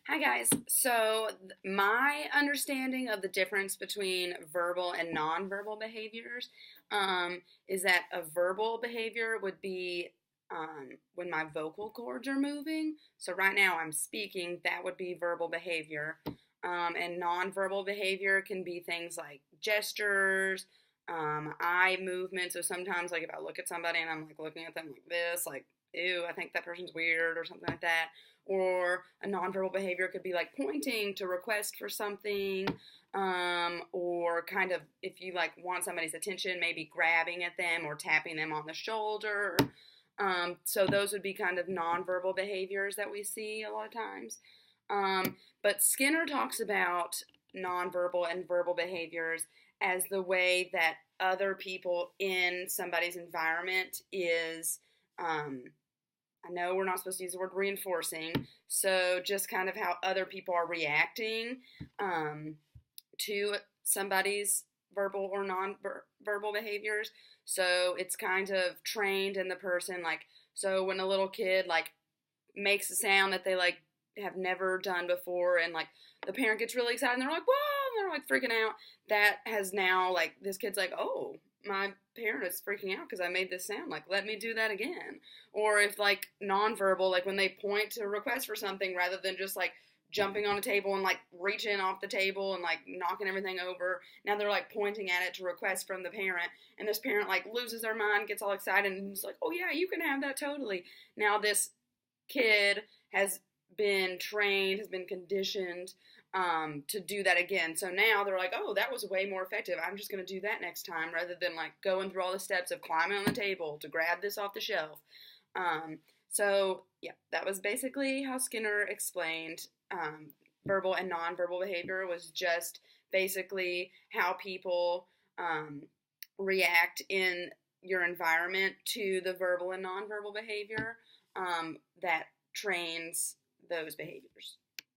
Hi guys. My understanding of the difference between verbal and nonverbal behaviors is that a verbal behavior would be when my vocal cords are moving. So right now I'm speaking, that would be verbal behavior. And nonverbal behavior can be things like gestures, eye movement. So sometimes, like if I look at somebody and I'm like looking at them like this, like ew, I think that person's weird or something like that. Or a nonverbal behavior could be like pointing to request for something, or kind of if you like want somebody's attention, maybe grabbing at them or tapping them on the shoulder. So those would be kind of nonverbal behaviors that we see a lot of times. But Skinner talks about nonverbal and verbal behaviors as the way that other people in somebody's environment is um, I know we're not supposed to use the word reinforcing, so just kind of how other people are reacting um, to somebody's verbal or non-verbal behaviors. So it's kind of trained in the person, like, so when a little kid like makes a sound that they like have never done before, and like the parent gets really excited and they're like, whoa, and they're like freaking out. That has now like this kid's like, oh, my parent is freaking out because I made this sound. Like, let me do that again. Or if like nonverbal, like when they point to request for something rather than just like jumping on a table and like reaching off the table and like knocking everything over. Now they're like pointing at it to request from the parent, and this parent like loses their mind, gets all excited, and is like, "Oh yeah, you can have that totally." Now this kid has been trained, has been conditioned to do that again. So now they're like, oh, that was way more effective. I'm just going to do that next time rather than like going through all the steps of climbing on the table to grab this off the shelf. Yeah, that was basically how Skinner explained verbal and nonverbal behavior was just basically how people react in your environment to the verbal and nonverbal behavior that trains those behaviors.